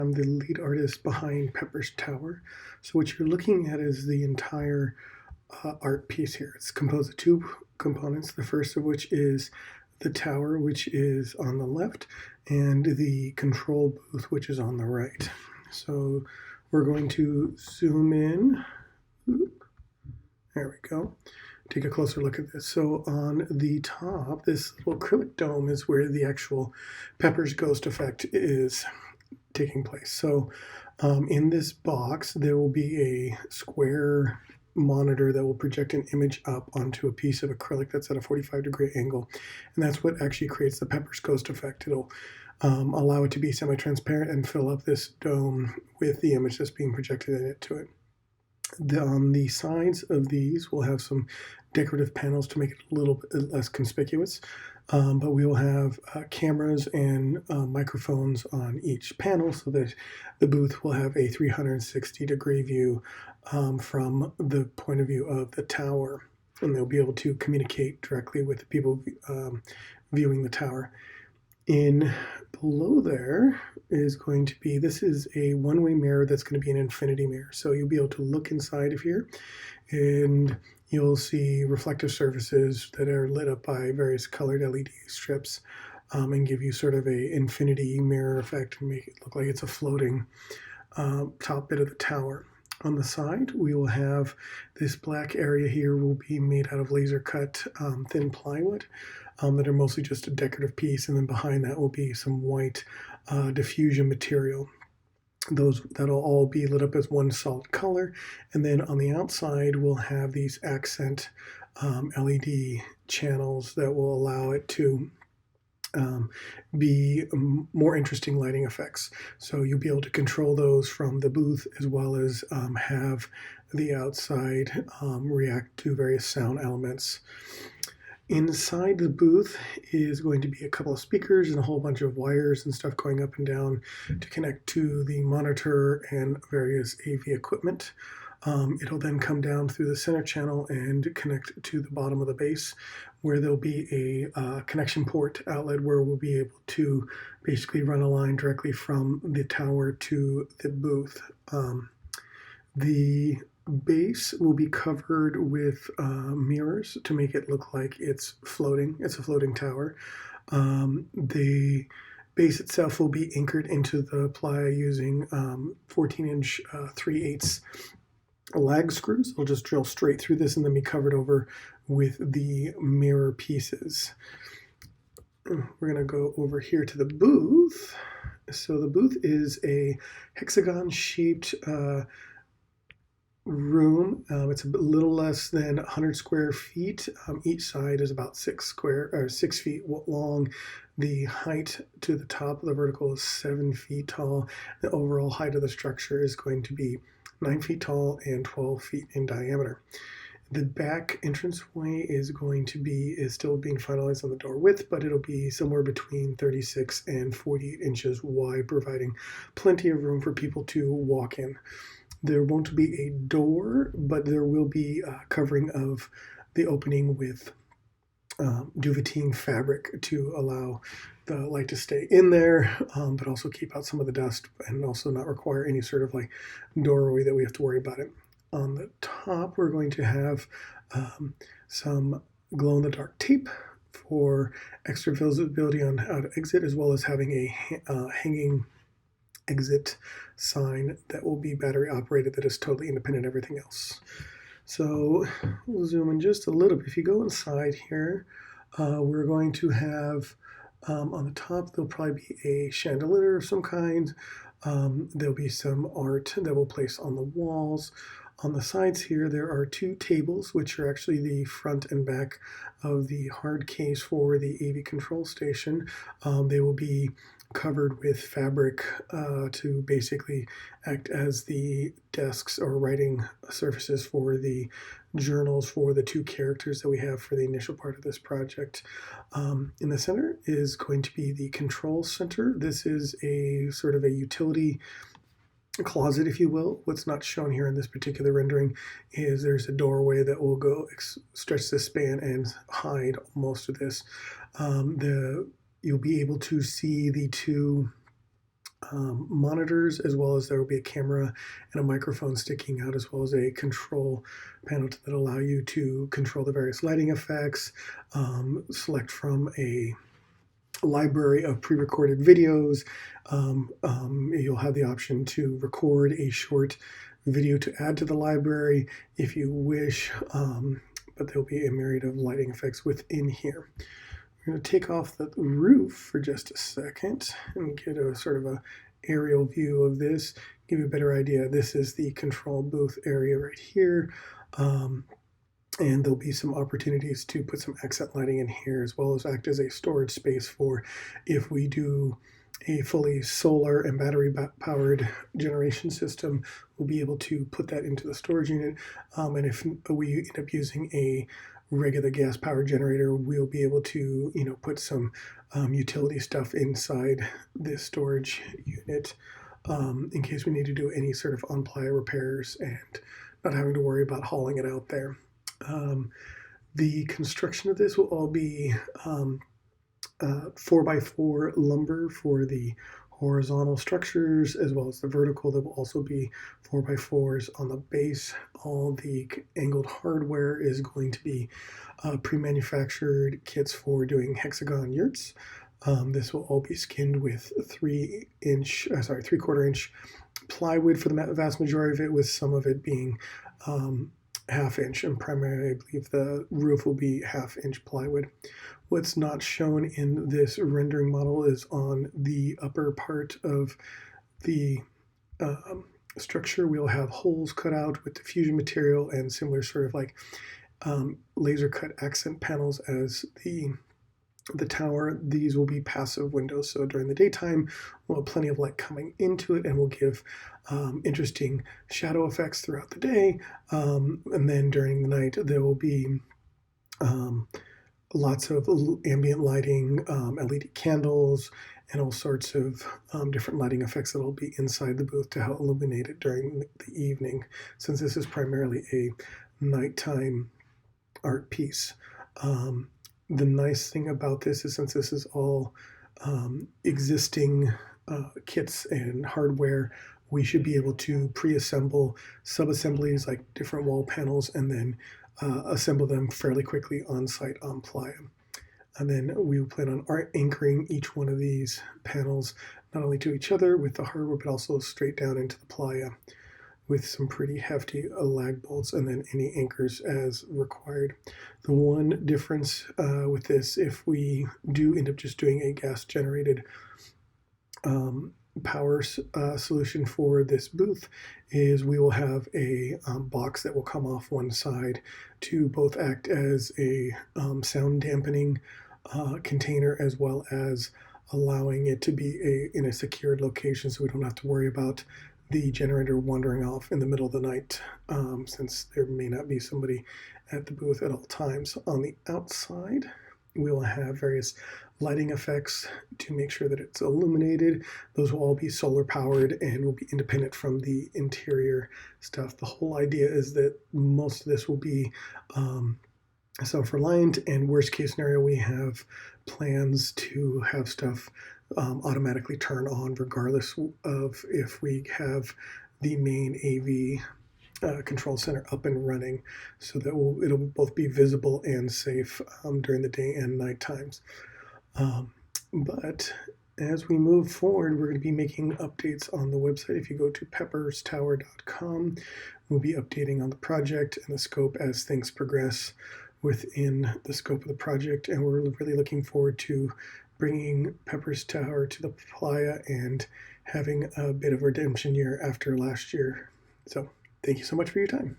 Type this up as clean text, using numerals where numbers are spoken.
I'm the lead artist behind Pepper's Tower. So what you're looking at is the entire art piece here. It's composed of two components, the first of which is the tower, which is on the left, and the control booth, which is on the right. So we're going to zoom in. There we go. Take a closer look at this. So on the top, this little acrylic dome is where the actual Pepper's ghost effect is taking place. So in this box, there will be a square monitor that will project an image up onto a piece of acrylic that's at a 45-degree angle. And that's what actually creates the Pepper's ghost effect. It'll allow it to be semi-transparent and fill up this dome with the image that's being projected into it. On the sides of these, we'll have some decorative panels to make it a little bit less conspicuous. But we will have cameras and microphones on each panel so that the booth will have a 360-degree view from the point of view of the tower. And they'll be able to communicate directly with the people viewing the tower. In below there is going to be, this is a one-way mirror that's going to be an infinity mirror. So you'll be able to look inside of here and you'll see reflective surfaces that are lit up by various colored LED strips and give you sort of a infinity mirror effect and make it look like it's a floating top bit of the tower. On the side, we will have this black area here will be made out of laser cut thin plywood that are mostly just a decorative piece, and then behind that will be some white diffusion material. That'll all be lit up as one solid color, and then on the outside we'll have these accent LED channels that will allow it to be more interesting lighting effects. So you'll be able to control those from the booth as well as have the outside react to various sound elements. Inside the booth is going to be a couple of speakers and a whole bunch of wires and stuff going up and down to connect to the monitor and various AV equipment. It'll then come down through the center channel and connect to the bottom of the base, where there'll be a connection port outlet where we'll be able to basically run a line directly from the tower to the booth. The base will be covered with mirrors to make it look like it's floating. It's a floating tower. The base itself will be anchored into the playa using 14-inch 3/8 lag screws. They'll just drill straight through this and then be covered over with the mirror pieces. We're going to go over here to the booth. So the booth is a hexagon-shaped room. It's a little less than 100 square feet. Each side is about 6 feet long. The height to the top of the vertical is 7 feet tall. The overall height of the structure is going to be 9 feet tall and 12 feet in diameter. The back entranceway is still being finalized on the door width, but it'll be somewhere between 36 and 48 inches wide, providing plenty of room for people to walk in. There won't be a door, but there will be a covering of the opening with duvetine fabric to allow the light to stay in there, but also keep out some of the dust and also not require any sort of like doorway that we have to worry about it. On the top, we're going to have some glow-in-the-dark tape for extra visibility on how to exit, as well as having a hanging exit sign that will be battery operated that is totally independent of everything else. So we'll zoom in just a little bit. If you go inside here, we're going to have on the top, there'll probably be a chandelier of some kind. There'll be some art that we'll place on the walls. On the sides here, there are two tables, which are actually the front and back of the hard case for the AV control station. They will be covered with fabric to basically act as the desks or writing surfaces for the journals for the two characters that we have for the initial part of this project. In the center is going to be the control center. This is a sort of a utility closet, if you will. What's not shown here in this particular rendering is there's a doorway that will go stretch this span and hide most of this. You'll be able to see the two monitors, as well as there will be a camera and a microphone sticking out, as well as a control panel that allow you to control the various lighting effects, select from a library of pre-recorded videos. You'll have the option to record a short video to add to the library if you wish, but there'll be a myriad of lighting effects within here. We're going to take off the roof for just a second and get a sort of a aerial view of this, give you a better idea. This is the control booth area right here. And there'll be some opportunities to put some accent lighting in here, as well as act as a storage space for if we do a fully solar and battery powered generation system, we'll be able to put that into the storage unit. And if we end up using a regular gas powered generator, we'll be able to, put some utility stuff inside this storage unit in case we need to do any sort of on-ply repairs and not having to worry about hauling it out there. The construction of this will all be 4x4 lumber for the horizontal structures, as well as the vertical. There will also be 4x4s on the base. All the angled hardware is going to be pre-manufactured kits for doing hexagon yurts. This will all be skinned with 3/4 inch plywood for the vast majority of it, with some of it being half-inch, and primarily I believe the roof will be half-inch plywood. What's not shown in this rendering model is on the upper part of the structure, we'll have holes cut out with diffusion material and similar sort of like laser cut accent panels as the tower. These will be passive windows, so during the daytime we'll have plenty of light coming into it and will give interesting shadow effects throughout the day, and then during the night there will be lots of ambient lighting, LED candles, and all sorts of different lighting effects that will be inside the booth to help illuminate it during the evening, since this is primarily a nighttime art piece. The nice thing about this is, since this is all existing kits and hardware, we should be able to pre-assemble sub-assemblies like different wall panels and then assemble them fairly quickly on site on Playa. And then we plan on anchoring each one of these panels not only to each other with the hardware, but also straight down into the Playa with some pretty hefty lag bolts, and then any anchors as required. The one difference with this, if we do end up just doing a gas generated power solution for this booth, is we will have a box that will come off one side to both act as a sound dampening container, as well as allowing it to be in a secured location, so we don't have to worry about the generator wandering off in the middle of the night, since there may not be somebody at the booth at all times. On the outside, we will have various lighting effects to make sure that it's illuminated. Those will all be solar powered and will be independent from the interior stuff. The whole idea is that most of this will be self-reliant, and worst case scenario, we have plans to have stuff automatically turn on regardless of if we have the main AV control center up and running, so that it'll both be visible and safe during the day and night times. But as we move forward, we're going to be making updates on the website. If you go to pepperstower.com, we'll be updating on the project and the scope as things progress within the scope of the project, and we're really looking forward to bringing Pepper's Tower to the Playa and having a bit of a redemption year after last year. So thank you so much for your time.